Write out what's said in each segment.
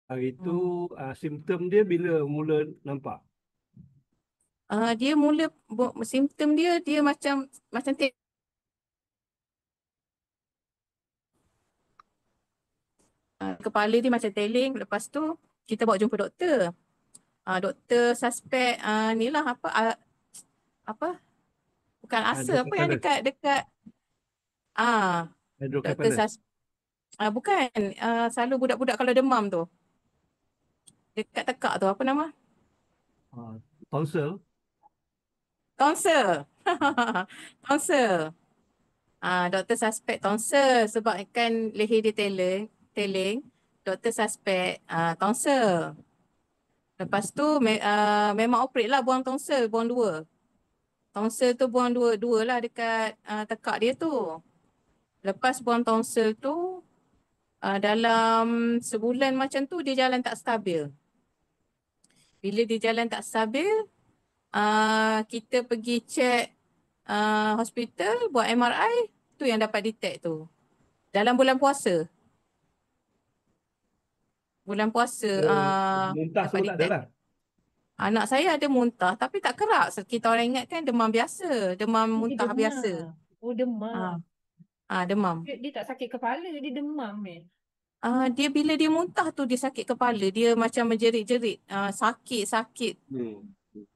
Hari itu Hmm. simptom dia bila mula nampak? Dia mula simptom dia macam macam kepala dia macam teling. Lepas tu kita bawa jumpa doktor. Doktor suspek ni lah apa bukan ulcer, apa yang Hydrocephalus. dekat dekat ah doktor Hydrocephalus. sus bukan selalu budak-budak kalau demam tu dekat tekak tu apa nama? Ah, tonsil. Tonsil. Tonsil. Doktor suspek tonsil sebab kan leher dia teling. Doktor suspek tonsil. Lepas tu memang operate lah buang tonsil, buang dua. Tonsil tu buang dua lah dekat tekak dia tu. Lepas buang tonsil tu dalam sebulan macam tu dia jalan tak stabil. Bila dia jalan tak stabil, kita pergi check hospital buat MRI, tu yang dapat detect tu. Dalam bulan puasa. Bulan puasa Muntah dapat semua tak ada detect. lah. Anak saya ada muntah tapi tak kerak. Kita orang ingat kan demam biasa, demam Oh, dia muntah biasa. demam. Oh, demam. Ah, demam. Dia tak sakit kepala, dia demam Dia bila dia muntah tu dia sakit kepala, dia macam menjerit-jerit, sakit-sakit. Hmm.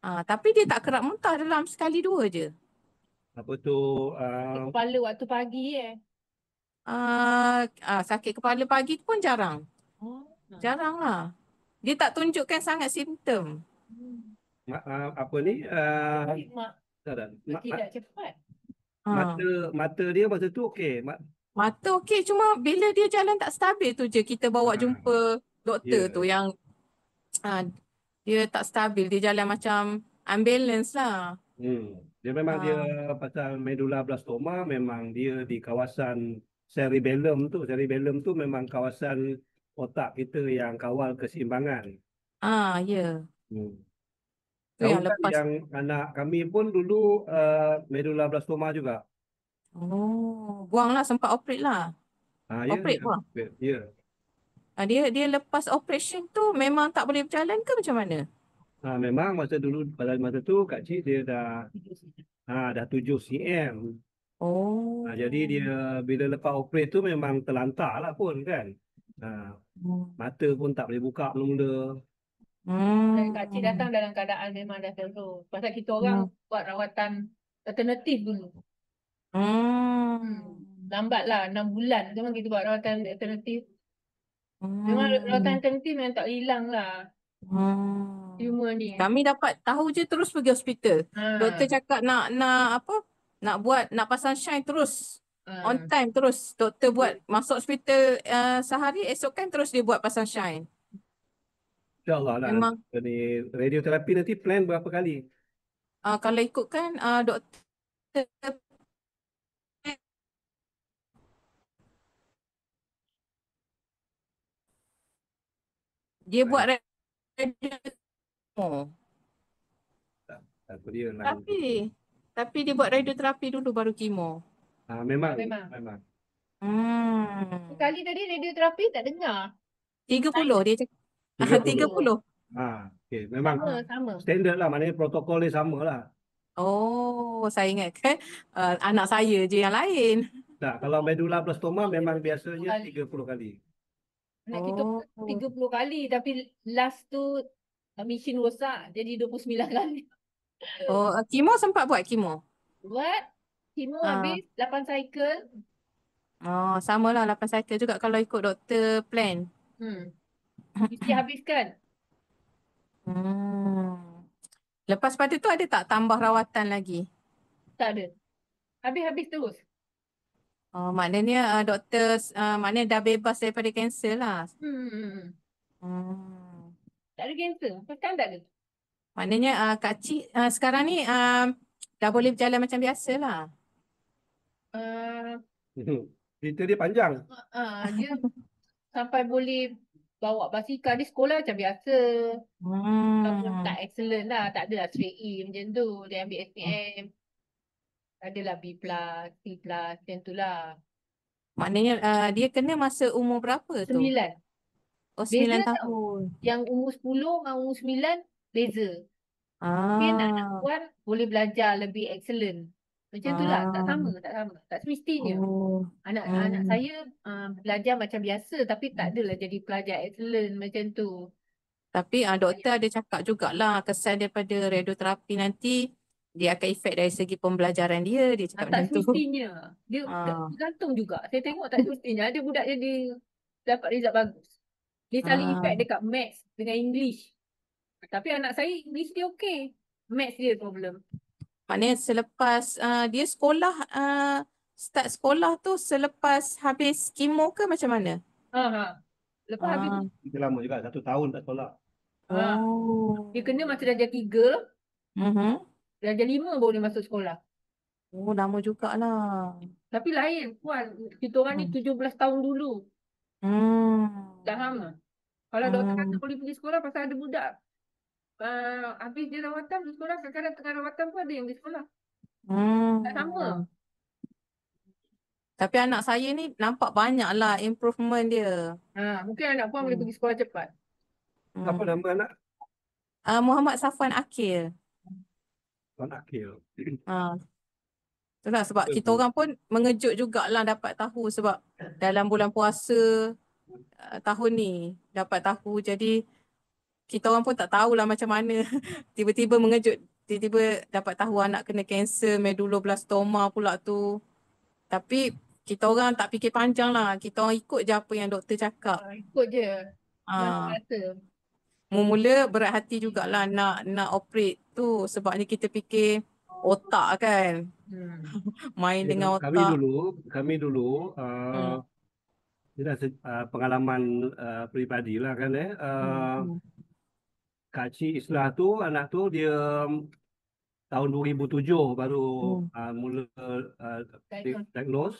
Tapi dia tak kerak muntah dalam sekali dua je. Apa tu? Sakit ah, kepala waktu pagi Sakit kepala pagi pun jarang. Oh. Jarang lah. Dia tak tunjukkan sangat simptom. Hmm. apa ni? Tapi mak Tak ada. tidak cepat. Ha. Mata mata dia masa tu okey. Mata okey, cuma bila dia jalan tak stabil tu je kita bawa Ah, jumpa doktor tu ya. yang ah, dia tak stabil, dia jalan macam ambulance lah. Hmm. Dia memang dia Ah, pasal medulloblastoma memang dia di kawasan cerebellum tu. Cerebellum tu memang kawasan otak kita yang kawal keseimbangan. ya. Hmm. Tu Tahu yang kan lepas. yang anak kami pun dulu medulloblastoma juga. Oh, buang lah, sempat operate lah. Ya, Operate ya, buang. ya. Dia lepas operation tu memang tak boleh berjalan ke macam mana? Memang masa dulu pada masa tu Kak Cik dia dah 7 cm. Jadi dia Oh. bila lepas operate tu memang terlantar lah pun kan. Ah, Hmm. mata pun tak boleh buka mula-mula. Dan Kak Cik Hmm. datang dalam keadaan memang dah teruk. Pasal kita orang Hmm. buat rawatan alternatif dulu. Hmm. Lambat lah, 6 bulan. Memang kita buat rawatan alternatif. Memang rawatan Hmm. alternatif memang tak hilang lah. Hmm. Tumor ni. Kami dapat tahu je terus pergi hospital. Doktor Ha, cakap nak apa? Nak pasang shine terus. On ha. time terus. Doktor buat masuk hospital sehari, esok kan terus dia buat pasang shine. InsyaAllah lah. Memang Ni radioterapi nanti plan berapa kali? kalau ikutkan doktor dia buat Lain. radioterapi. Apa dia lain. Tapi dia buat radioterapi dulu baru kemo. Memang, Memang. memang. Hmm. Sekali tadi radioterapi tak dengar. 30 dia cakap. 30. 30. Okey. Memang Sama, sama. standard lah. Maknanya protokol dia sama lah. Oh, saya ingatkan anak saya je yang lain. Tak, kalau medulloblastoma memang biasanya Kali. 30 kali. Anak kita Oh. 30 kali tapi last tu mesin rosak jadi 29 kali. Oh, kemo sempat buat kemo. Buat kemo Ah, habis 8 cycle. sama lah 8 cycle juga kalau ikut doktor plan. Hmm. Mesti habiskan. Hmm. Lepas pada tu ada tak tambah rawatan lagi? Tak ada. Habis-habis terus. Oh, maknanya doktor maknanya dah bebas daripada kanser lah. Hmm. Hmm. Tak ada kanser. Kan tak ada. Maknanya Kak Cik sekarang ni dah boleh berjalan macam biasa lah. Uh, Cerita dia panjang. dia sampai boleh bawa basikal di sekolah macam biasa. Walaupun tak Hmm. excellent lah. Tak adalah straight A macam tu. Dia ambil SPM. Adalah B+, C+, macam tu lah. Maknanya dia kena masa umur berapa tu? 9. Oh, Beza 9 tau. tahun. Yang umur 10 dengan umur 9 beza. Mungkin anak Ah, puan boleh belajar lebih excellent. Macam tu lah, tak ah, sama, tak sama. Tak semestinya. oh, Anak hmm. saya belajar macam biasa tapi tak adalah jadi pelajar excellent macam tu. Tapi doktor ada cakap jugalah kesan daripada radioterapi nanti dia akan efek dari segi pembelajaran dia. Dia cakap Tak macam tu. semestinya. Dia Ah, tergantung juga. Saya tengok tak semestinya. Ada budak jadi dapat result bagus. Dia saling ah. efek dekat maths dengan English. Tapi anak saya English dia okey. Maths dia problem. Maknanya selepas dia sekolah, start sekolah tu selepas habis kemo ke macam mana? Ha. Lepas habis Ah, Kita lama juga, 1 tahun tak sekolah. dia oh. kena masa darjah 3, Mhm. darjah 5 baru dia masuk sekolah. Oh, lama jugalah. Tapi lain puan. Kita orang ni Hmm. 17 tahun dulu. Hmm. Dah lama. Kalau doktor kata Hmm. boleh pergi sekolah pasal ada budak. Habis dia rawatan pergi sekolah. Kadang-kadang tengah rawatan pun ada yang pergi sekolah. Tak sama. Hmm. Tapi anak saya ni nampak banyak lah improvement dia. Mungkin anak puan boleh Hmm. pergi sekolah cepat. Apa Hmm. nama anak? Muhammad Safwan Akil. Tuan Akil. Ah, itulah sebab kita orang pun mengejut jugalah dapat tahu sebab dalam bulan puasa tahun ni dapat tahu. Jadi kita orang pun tak tahulah macam mana. Tiba-tiba mengejut. Tiba-tiba dapat tahu anak kena kanser medulloblastoma pula tu. Tapi kita orang tak fikir panjang lah. Kita orang ikut je apa yang doktor cakap. Ikut je. Masa Ah, rasa. mula-mula berat hati jugalah nak operate tu. Sebabnya kita fikir otak kan. Hmm. Main Ya, dengan kami otak. dulu, kami dulu Hmm. kita pengalaman peribadi lah kan Hmm. Hmm. Kak Cik Islah tu anak tu dia tahun 2007 baru Hmm. mula Diagnose. diagnose.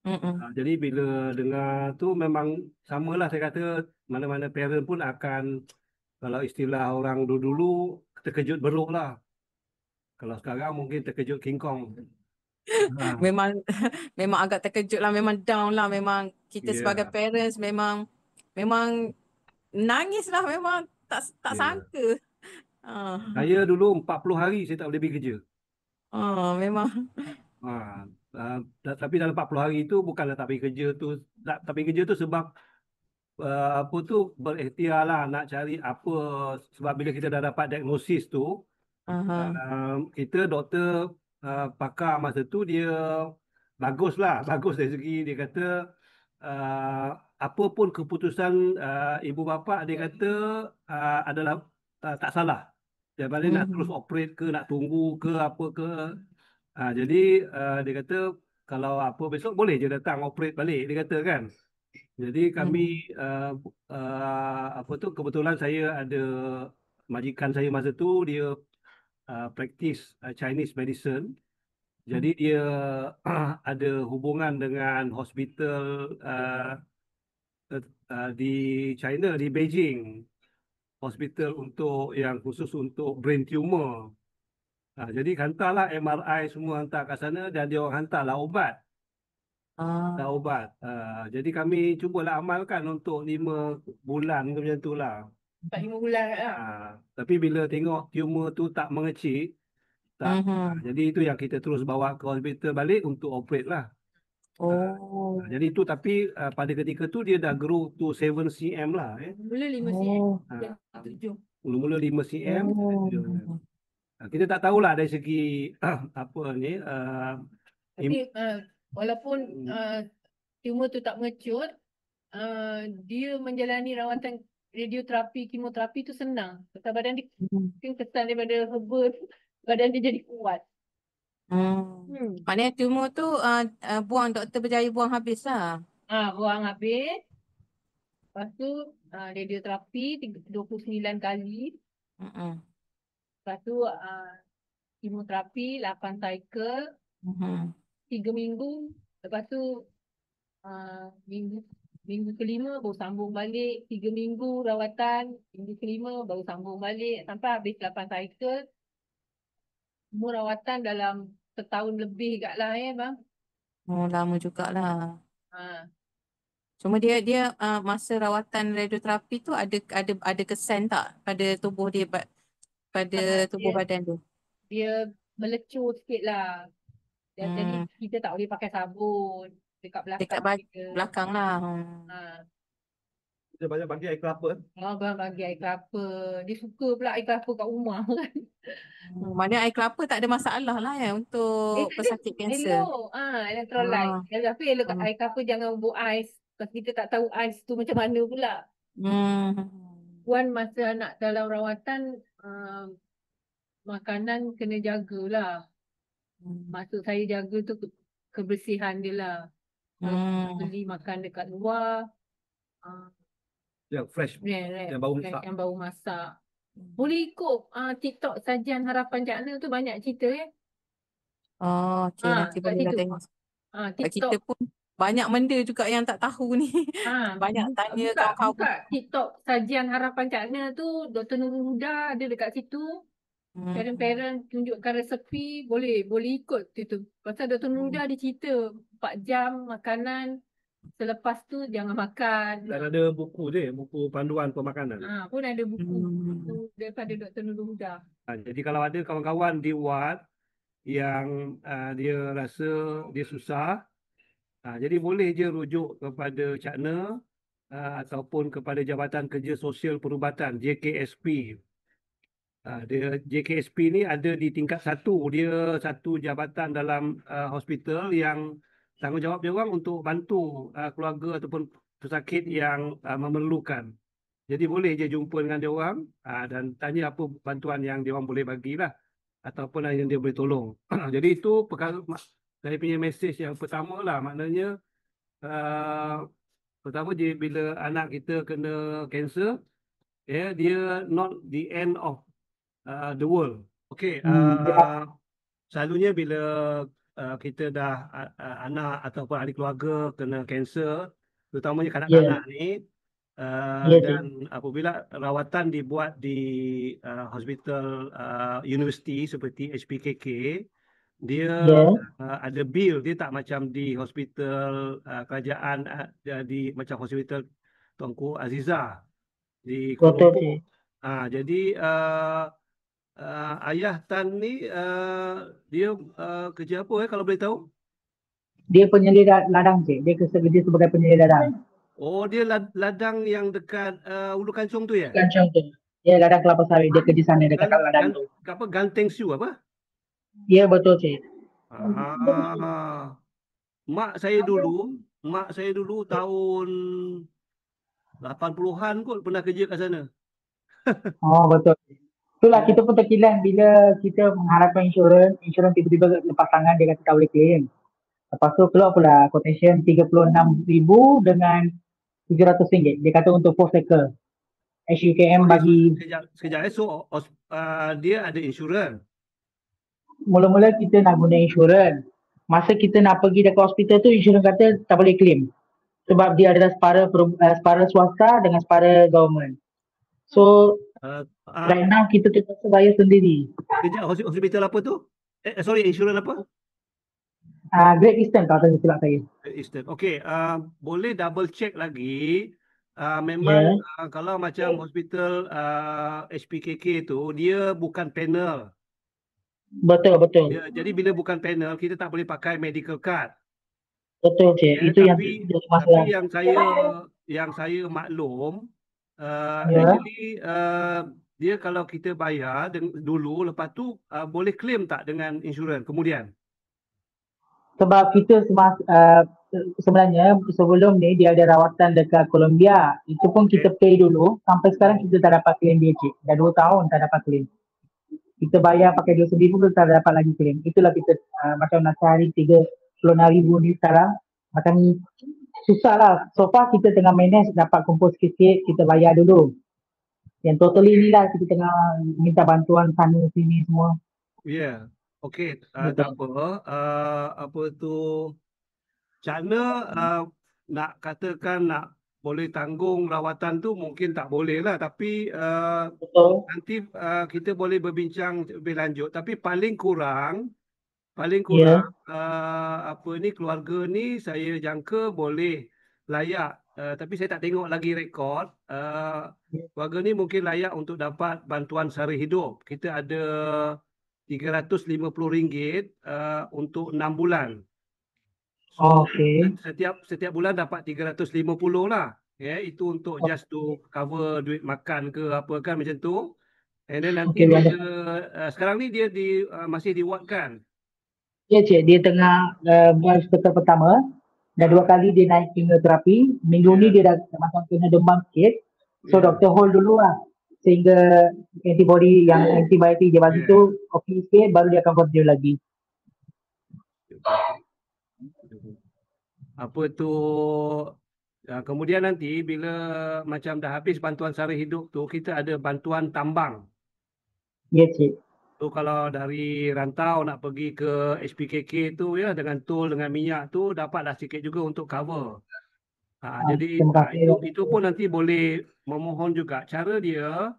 Hmm. Hmm. Jadi bila dengar tu memang samalah saya kata mana-mana parent pun akan kalau istilah orang dulu-dulu terkejut beruk lah. Kalau sekarang mungkin terkejut King Kong. Ha, Memang memang agak terkejut lah. Memang down lah. Memang kita sebagai ya, parents memang nangis lah. Memang tak ya. sangka. Ah, Saya dulu 40 hari saya tak boleh pergi kerja. memang. Ha, tapi dalam 40 hari itu bukanlah tak pergi kerja tu, tak pergi kerja tu sebab apa tu berikhtiar lah nak cari apa sebab bila kita dah dapat diagnosis tu Aha. kita doktor pakar masa tu dia bagus lah bagus dari segi dia kata uh, apa pun keputusan ibu bapa dia kata adalah tak salah dia balik nak terus Mhm. operate ke nak tunggu ke apa ke. Jadi dia kata kalau apa besok boleh je datang operate balik dia kata kan. Jadi kami Mhm. apa tu kebetulan saya ada majikan saya masa tu dia practice Chinese medicine. Jadi dia ada hubungan dengan hospital di China di Beijing. Hospital untuk yang khusus untuk brain tumor. Jadi hantarlah MRI semua hantar kat sana dan dia orang hantarlah obat. Ah. Dah ubat. Jadi kami cubalah amalkan untuk 5 bulan ke macam tu lah. 4-5 bulan lah. Tapi bila tengok tumor tu tak mengecil, tak. Mhm. Jadi itu yang kita terus bawa ke hospital balik untuk operate lah. Oh. Jadi itu tapi pada ketika tu dia dah grow to 7 cm lah. Mula 5 cm. Oh. Dan 7. Mula-mula 5 cm. Oh. Kita tak tahulah dari segi apa ni. Tapi walaupun tumor tu tak mengecut, dia menjalani rawatan radioterapi, kemoterapi tu senang. Sebab badan dia Mhm. mungkin kesan daripada herba tu, badan dia jadi kuat. Hmm. Maknanya tumor tu buang doktor berjaya buang habis lah. Buang habis. Lepas tu radioterapi 29 kali. Mhm. Lepas tu kemoterapi 8 cycle. Mhm. 3 minggu. Lepas tu minggu minggu kelima baru sambung balik. 3 minggu rawatan. Minggu kelima baru sambung balik. Sampai habis 8 cycle. Semua rawatan dalam setahun lebih kat lah bang. Oh, lama jugalah. Ha. Cuma dia masa rawatan radioterapi tu ada kesan tak pada tubuh dia pada Tak, tubuh badan dia? dia melecur sikit lah. Jadi Hmm, kita tak boleh pakai sabun dekat dekat belakang kita. belakang lah. Ha, Kita banyak bagi air kelapa. orang bagi air kelapa. Dia suka pula air kelapa kat rumah kan. Maknanya air kelapa tak ada masalah lah ya untuk Tak ada. pesakit kanser. Elok. Electrolyte. Ah, Tapi elok ah, air kelapa jangan buat ais. Sebab kita tak tahu ais tu macam mana pula. hmm, Puan masa anak dalam rawatan, makanan kena jagalah. Maksud saya jaga tu kebersihan dia lah. Kalau kita beli makan dekat luar, ah, Yang fresh, yang baru masak. yang baru masak. Boleh ikut TikTok Sajian Harapan Cakna tu banyak cerita ya. Oh, okey, nanti Kat bolehlah situ. tengok. Kat TikTok. kita pun banyak benda juga yang tak tahu ni. Banyak tanya Buka kawan-kawan. TikTok Sajian Harapan Cakna tu, Dr. Nurul Huda ada dekat situ. Parent-parent tunjukkan resepi, boleh ikut situ. Pasal Dr. Nurul Huda ada cerita 4 jam makanan, selepas tu jangan makan. Dan ada buku dia, buku panduan pemakanan. Pun ada buku daripada Dr. Nurul Huda. Jadi kalau ada kawan-kawan di ward yang dia rasa dia susah, jadi boleh je rujuk kepada Cakna ataupun kepada Jabatan Kerja Sosial Perubatan, JKSP. Dia JKSP ni ada di tingkat 1. Dia satu jabatan dalam hospital yang tanggungjawab dia orang untuk bantu keluarga ataupun pesakit yang memerlukan. Jadi boleh je jumpa dengan dia orang dan tanya apa bantuan yang dia orang boleh bagilah ataupun yang dia boleh tolong. Jadi itu perkara saya punya mesej yang pertama lah, maknanya pertama bila anak kita kena kanser, dia not the end of the world. Okey, selalunya bila kita dah anak ataupun ahli keluarga kena kanser, terutamanya kanak-kanak ni, dan apabila rawatan dibuat di hospital universiti seperti HPKK, dia ada bil, dia tak macam di hospital kerajaan, jadi macam hospital Tuanku Azizah di Kuala Lumpur. Jadi ayah Tan ni dia kerja apa kalau boleh tahu? Dia penyelidik ladang cik. Dia kerja sebagai penyelidik ladang. Oh, dia ladang yang dekat Ulu Kancung tu ya? Kancung tu. Dia ladang kelapa sawit. Dia kerja sana dekat ladang tu. Apa Ganteng Siu apa? Ya betul cik. Mak saya dulu tahun 80-an kot pernah kerja kat sana. Oh betul. Itulah kita pun terkilan bila kita mengharapkan insurans tiba-tiba lepas tangan dia kata tak boleh claim. Lepas tu keluar pula quotation 36,000 dengan RM700. Dia kata untuk 4 cycle. HUKM bagi sekejap. So dia ada insurans. Mula-mula kita nak guna insurans. Masa kita nak pergi dekat hospital tu, insurans kata tak boleh claim. Sebab dia adalah separa swasta dengan separa government. So right now kita terpaksa bayar sendiri. Kejap, hospital apa tu? Insurans apa? Great Eastern kalau tak silap saya. Great Eastern. Okey, boleh double check lagi. Memang kalau macam hospital HPKK tu, dia bukan panel. Betul. Jadi bila bukan panel, kita tak boleh pakai medical card. Betul cik. Itu tapi, yang masalah. Tapi yang saya maklum, actually dia kalau kita bayar dulu, lepas tu boleh claim tak dengan insurans kemudian? Sebab kita sebenarnya sebelum ni dia ada rawatan dekat Colombia. Itu pun kita pay dulu. Sampai sekarang kita tak dapat claim dia cik. Dah 2 tahun tak dapat claim. Kita bayar pakai duit sendiri pun tak dapat lagi claim. Itulah kita macam nak cari 36,000 ni sekarang. Macam susah lah. So far kita tengah manage dapat kumpul sikit-sikit. Kita bayar dulu. Yang totally ni lah kita tengah minta bantuan sana sini semua. Ya. Okey, tak apa. Apa tu, Cakna nak katakan nak boleh tanggung rawatan tu mungkin tak boleh lah. Tapi nanti kita boleh berbincang lebih lanjut. Tapi paling kurang apa ni, keluarga ni saya jangka boleh layak tapi saya tak tengok lagi rekod. Keluarga ni mungkin layak untuk dapat bantuan sara hidup. Kita ada RM350 untuk 6 bulan. So Okey. setiap bulan dapat 350 lah. Itu untuk just to cover duit makan ke apa kan macam tu. And then nanti Okey, bila sekarang ni dia masih di ward kan? Ya cik, dia tengah buat hospital pertama. Dah 2 kali dia naik kemoterapi. Minggu ni dia dah macam kena demam sikit. So doktor hold dulu lah. Sehingga antibiotik dia bagi tu okey sikit, baru dia akan continue lagi. Apa tu kemudian nanti bila macam dah habis bantuan sara hidup tu, kita ada bantuan tambang. Ya cik. So kalau dari rantau nak pergi ke HPKK tu ya, dengan tol dengan minyak tu dapatlah sikit juga untuk cover. Jadi terima kasih. itu pun nanti boleh memohon juga. Cara dia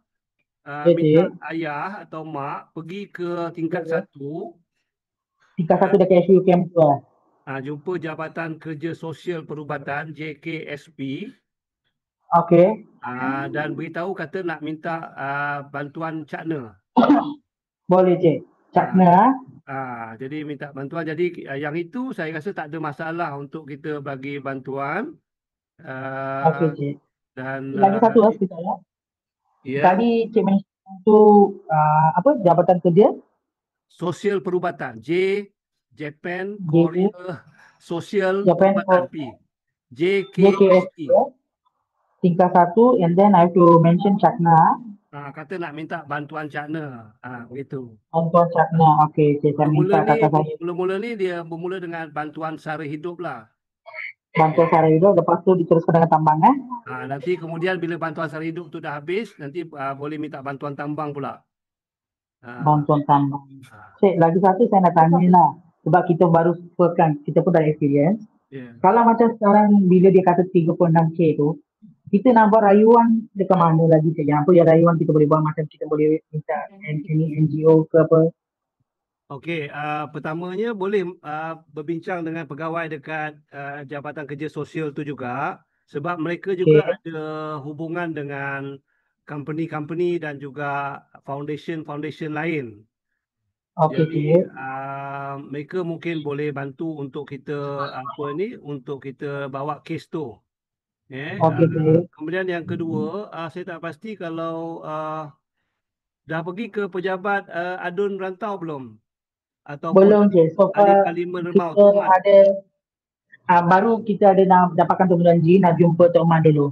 Ya minta cik. ayah atau mak pergi ke tingkat 1, Tingkat 1 dekat SU camp tu lah. jumpa Jabatan Kerja Sosial Perubatan JKSP. Okey. Dan beritahu kata nak minta bantuan cakna. Boleh cik. Cakna. Jadi minta bantuan. Jadi yang itu saya rasa tak ada masalah untuk kita bagi bantuan. Okey cik. Dan Lagi satu lah sekejap ya. ya, Tadi cik mention tu Jabatan Kerja Sosial Perubatan Japan J- Korea Sosial Japan Perubatan for JKSP. tingkat 1 and then I have to mention Cakna. Kata nak minta bantuan cakna. Begitu. Bantuan Cakna. Okey cik, saya minta kata saya Mula-mula ni dia bermula dengan bantuan sara hidup lah. bantuan sara hidup, lepas tu diteruskan dengan tambang Nanti kemudian bila bantuan sara hidup tu dah habis, nanti boleh minta bantuan tambang pula. bantuan tambang. Cik, lagi satu saya nak tanya lah. Sebab kita baru kan, kita pun dah experience. Kalau macam sekarang bila dia kata 36K tu, kita nak buat rayuan dekat mana lagi cik? Yang apa yang rayuan kita boleh buat, macam kita boleh minta any NGO ke apa? Okey, pertamanya boleh berbincang dengan pegawai dekat Jabatan Kerja Sosial tu juga, sebab mereka juga ada hubungan dengan company-company dan juga foundation-foundation lain. Okey Jadi cik. mereka mungkin boleh bantu untuk kita untuk kita bawa kes tu. Okey cik. Kemudian yang kedua, saya tak pasti kalau dah pergi ke pejabat adun rantau belum? Ataupun Belum cik. So far Parlimen kita Rimau Tuan. ada baru kita ada dapatkan tu janji nak jumpa Tok Man dulu.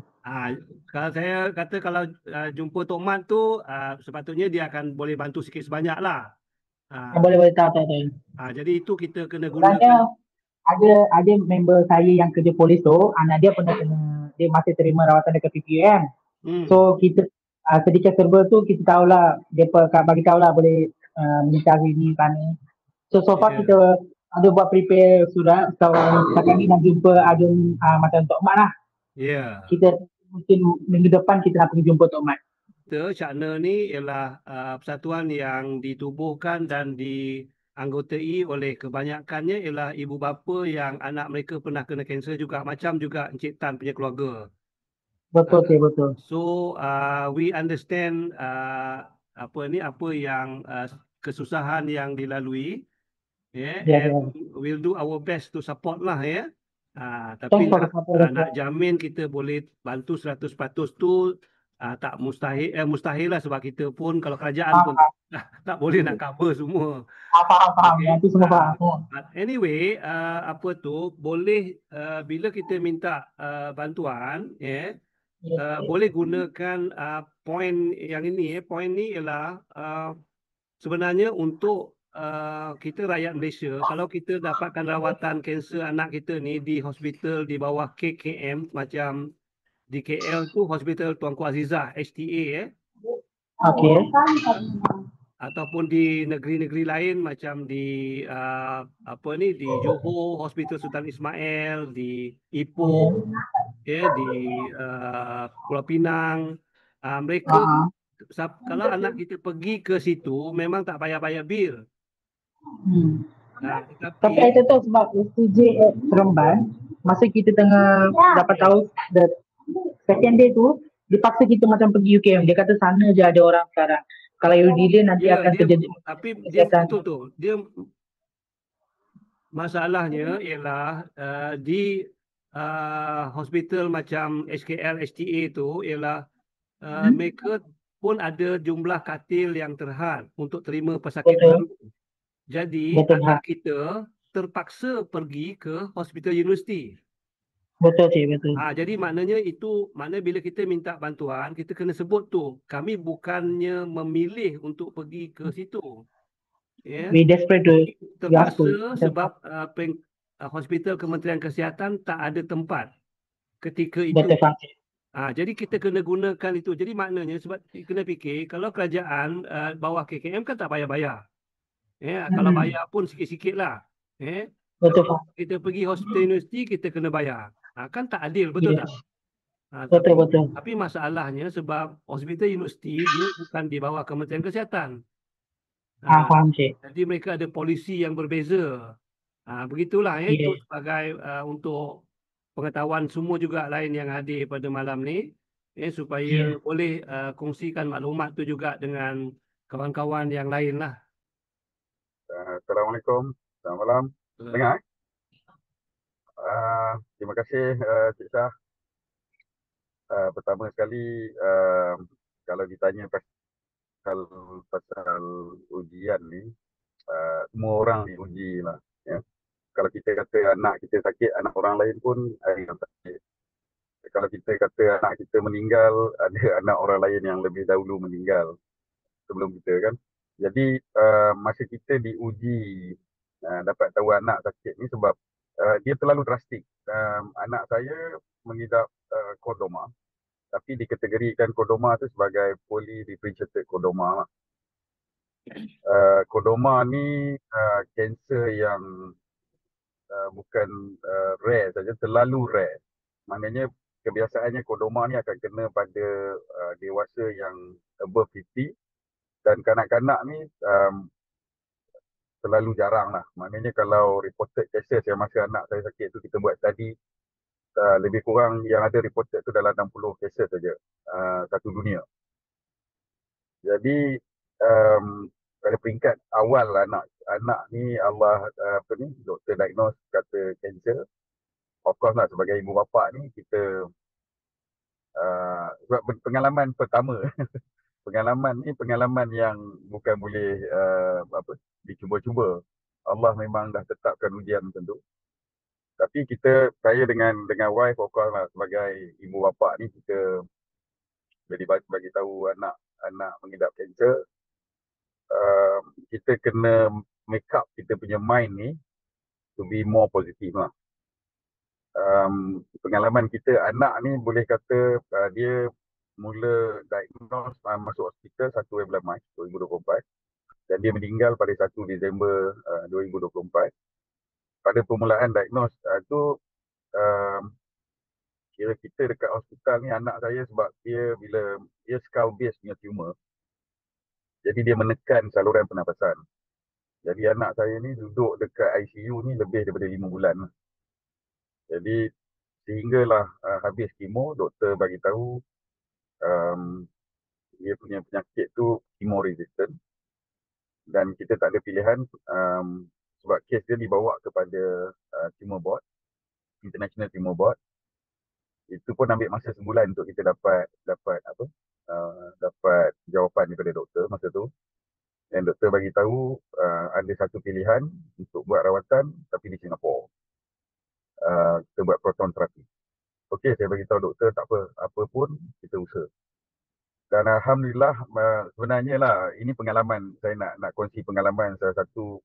Kalau saya kata kalau jumpa Tok Mat tu sepatutnya dia akan boleh bantu sikit sebanyak lah. Boleh tahu. Jadi itu kita kena Sebenarnya gunakan. ada member saya yang kerja polis tu, anak dia pernah dia masih terima rawatan dekat PPM. So kita sedikit serba tu kita tahulah, dia bagi tahulah boleh minta ini sana. So far kita ada buat prepare surat. Kalau sekarang ni nak jumpa Adun macam Tok Mat lah. Kita mungkin minggu depan kita nak pergi jumpa Tok Mat. Cakna ni ialah persatuan yang ditubuhkan dan dianggotai oleh kebanyakannya ialah ibu bapa yang anak mereka pernah kena kanser juga, macam juga Encik Tan punya keluarga. Betul betul. So we understand apa yang kesusahan yang dilalui. And we'll do our best to support lah tapi nak jamin kita boleh bantu 100% tu tak mustahil lah, sebab kita pun kalau kerajaan pun tak boleh nak cover semua. Faham. Nanti semua faham. Anyway, boleh bila kita minta bantuan boleh gunakan point yang ini. Point ni ialah sebenarnya untuk kita rakyat Malaysia, kalau kita dapatkan rawatan kanser anak kita ni di hospital di bawah KKM, macam di KL tu Hospital Tuanku Azizah HTA Okey. Ataupun di negeri-negeri lain macam di di Johor Hospital Sultan Ismail, di Ipoh, di Pulau Pinang, mereka kalau anak kita pergi ke situ memang tak payah bayar bil. Tapi itu tu sebab STJ Seremban masa kita tengah dapat tahu the second day tu, dipaksa kita macam pergi UKM. Dia kata sana je ada orang sekarang. Kalau you delay nanti Ya, akan dia terjadi tapi dia kesihatan. betul tu. Dia masalahnya ialah di hospital macam SKL, STA tu ialah mereka pun ada jumlah katil yang terhad untuk terima pesakit Betul. baru. Jadi Betul, anak kita terpaksa pergi ke hospital universiti. Betul cik, betul. Jadi maknanya bila kita minta bantuan, kita kena sebut tu. Kami bukannya memilih untuk pergi ke situ. Ya. We desperate to ask for Terpaksa sebab hospital Kementerian Kesihatan tak ada tempat ketika itu. betul faham cik. Jadi kita kena gunakan itu. Jadi maknanya sebab kena fikir kalau kerajaan bawah KKM kan tak payah bayar. Ya, kalau bayar pun sikit-sikit lah. Betul Kalau faham. kita pergi hospital universiti kita kena bayar. Kan tak adil, betul Yes. tak? Betul. Tapi masalahnya sebab hospital universiti dia bukan di bawah Kementerian Kesihatan. Faham cik. Jadi mereka ada polisi yang berbeza. Begitulah itu Yes. sebagai untuk pengetahuan semua juga lain yang hadir pada malam ni, supaya boleh kongsikan maklumat tu juga dengan kawan-kawan yang lain lah. Assalamualaikum. Selamat malam. Dengar? Terima kasih Cik Shah. Pertama sekali, kalau ditanya pasal ujian ni, semua orang diuji lah. Ya. Kalau kita kata anak kita sakit, anak orang lain pun ada yang sakit. Kalau kita kata anak kita meninggal, ada anak orang lain yang lebih dahulu meninggal sebelum kita kan. Jadi masa kita diuji dapat tahu anak sakit ni sebab dia terlalu drastik. Anak saya mengidap kordoma, tapi dikategorikan kordoma tu sebagai polydifferentiated kordoma. Kordoma ni kanser yang bukan rare saja, terlalu rare. Maknanya kebiasaannya kordoma ni akan kena pada dewasa yang above 50, dan kanak-kanak ni terlalu jarang lah. Maknanya kalau reported cases yang masa anak saya sakit tu kita buat tadi, lebih kurang yang ada reported tu dalam 60 cases saja satu dunia. Jadi pada peringkat awal anak ni Allah doktor diagnose kata kanser. Of course lah sebagai ibu bapa ni kita sebab pengalaman pertama pengalaman ni pengalaman yang bukan boleh dicuba-cuba. Allah memang dah tetapkan ujian tentu. Tapi saya dengan wife of course lah, sebagai ibu bapa ni kita jadi bagi tahu anak mengidap kanser, kita kena make up kita punya mind ni to be more positive lah. Pengalaman kita anak ni boleh kata dia mula diagnose masuk hospital 1 bulan Mac 2024 dan dia meninggal pada 1 Disember 2024. Pada permulaan diagnose tu kira kita dekat hospital ni anak saya sebab bila dia skull base punya tumor, jadi dia menekan saluran pernafasan. Jadi anak saya ni duduk dekat ICU ni lebih daripada 5 bulan. Jadi sehinggalah habis kemo, doktor bagi tahu dia punya penyakit tu chemo resistant dan kita tak ada pilihan sebab kes dia dibawa kepada tumor board, international tumor board. Itu pun ambil masa sebulan untuk kita dapat jawapan daripada doktor masa tu. Dan doktor bagi tahu ada satu pilihan untuk buat rawatan tapi di Singapura. Kita buat proton terapi. Okey, saya bagi tahu doktor tak apa pun kita usaha. Dan alhamdulillah sebenarnya lah ini pengalaman saya nak kongsi pengalaman salah satu.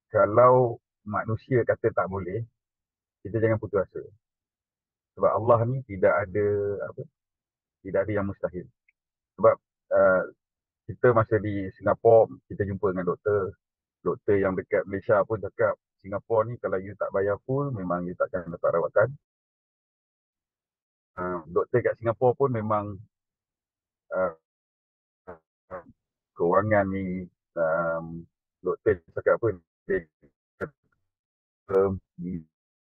Kalau manusia kata tak boleh, kita jangan putus asa. Sebab Allah ni tidak ada yang mustahil. Sebab kita masa di Singapura, kita jumpa dengan doktor yang dekat Malaysia pun cakap, Singapura ni kalau you tak bayar full, memang you takkan dapat rawatan. Doktor kat Singapura pun memang kewangan ni, doktor cakap apa,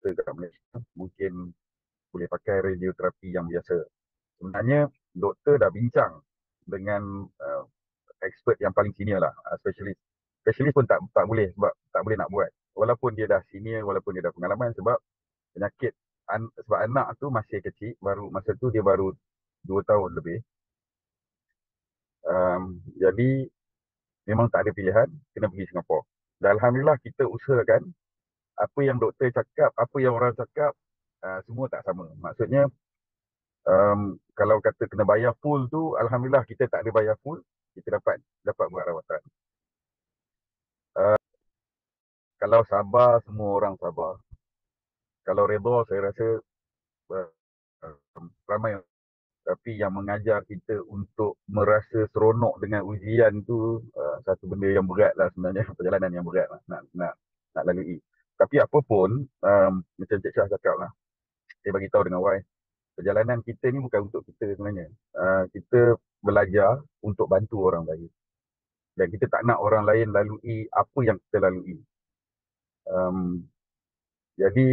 doktor kat Malaysia mungkin boleh pakai radioterapi yang biasa. Sebenarnya doktor dah bincang dengan expert yang paling senior lah, specialist. Specialist pun tak boleh sebab tak boleh nak buat. Walaupun dia dah senior, walaupun dia dah pengalaman, sebab penyakit sebab anak tu masih kecil, masa tu dia baru 2 tahun lebih. Jadi memang tak ada pilihan, kena pergi Singapura. Dan alhamdulillah kita usahakan apa yang doktor cakap, apa yang orang cakap, semua tak sama. Maksudnya kalau kata kena bayar full tu, alhamdulillah kita tak ada bayar full, kita dapat buat rawatan. Kalau sabar, semua orang sabar. Kalau redha, saya rasa ramai. Tapi yang mengajar kita untuk merasa seronok dengan ujian tu satu benda yang berat lah sebenarnya, perjalanan yang berat lah nak lalui. Tapi apa pun, macam Cik Syah cakap lah, saya bagi tahu dengan Y, perjalanan kita ni bukan untuk kita sebenarnya. Kita belajar untuk bantu orang lain. Dan kita tak nak orang lain lalui apa yang kita lalui. Jadi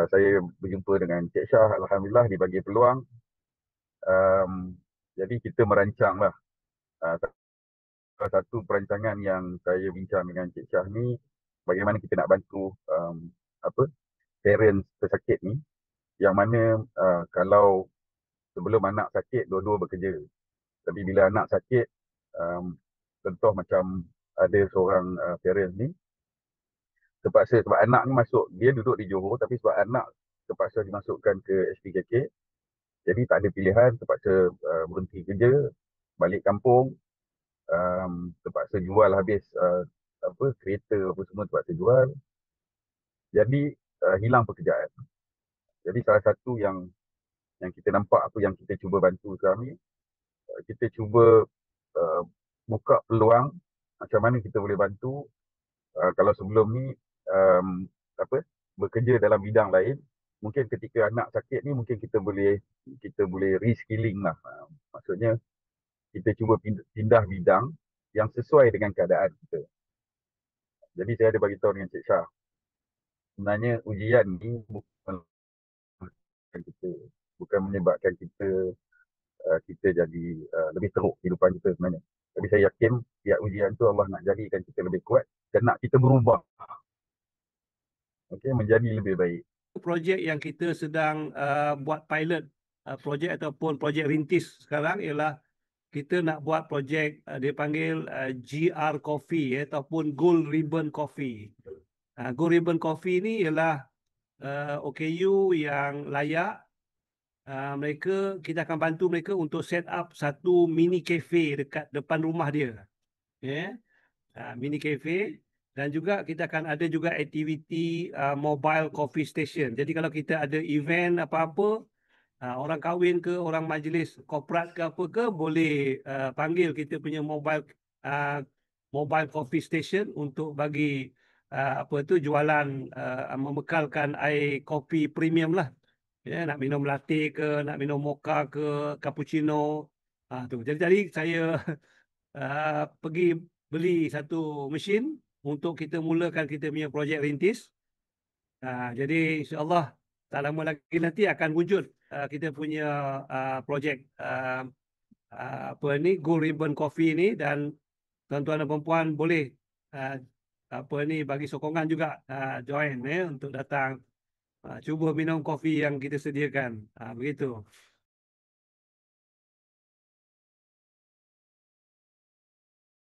saya berjumpa dengan Cik Syah, alhamdulillah dibagi peluang. Jadi kita merancang lah. Salah satu perancangan yang saya bincang dengan Cik Syah ni, bagaimana kita nak bantu parents pesakit ni, yang mana kalau sebelum anak sakit dua-dua bekerja. Tapi bila anak sakit, contoh macam ada seorang parents ni terpaksa, sebab anak ni masuk, dia duduk di Johor tapi sebab anak terpaksa dimasukkan ke SPKK, jadi tak ada pilihan, terpaksa berhenti kerja, balik kampung, terpaksa jual habis kereta apa semua terpaksa jual, jadi hilang pekerjaan. Jadi salah satu yang kita nampak, apa yang kita cuba bantu sekarang ni, kita cuba buka peluang macam mana kita boleh bantu. Kalau sebelum ni bekerja dalam bidang lain, mungkin ketika anak sakit ni mungkin kita boleh reskilling lah. Maksudnya kita cuba pindah bidang yang sesuai dengan keadaan kita. Jadi saya ada bagi tahu dengan Cik Syah, sebenarnya ujian ni bukan menyebabkan kita jadi lebih teruk kehidupan kita sebenarnya. Tapi saya yakin tiap ujian tu Allah nak jadikan kita lebih kuat dan nak kita berubah, menjadi lebih baik. Projek yang kita sedang buat pilot projek ataupun projek rintis sekarang ialah kita nak buat projek dia panggil GR Coffee ataupun Gold Ribbon Coffee. Gold Ribbon Coffee ni ialah OKU yang layak. Kita akan bantu mereka untuk set up satu mini cafe dekat depan rumah dia. Mini cafe. Dan juga kita akan ada juga aktiviti mobile coffee station. Jadi kalau kita ada event apa-apa, orang kahwin ke, orang majlis korporat ke apa ke, boleh panggil kita punya mobile coffee station untuk bagi jualan membekalkan air kopi premium lah. Nak minum latte ke, nak minum mocha ke, cappuccino. Jadi saya pergi beli satu mesin untuk kita mulakan kita punya projek rintis. Jadi insyaAllah tak lama lagi nanti akan wujud kita punya projek Gold Ribbon Coffee ni, dan tuan-tuan dan perempuan boleh bagi sokongan juga join untuk datang cuba minum kopi yang kita sediakan. Begitu.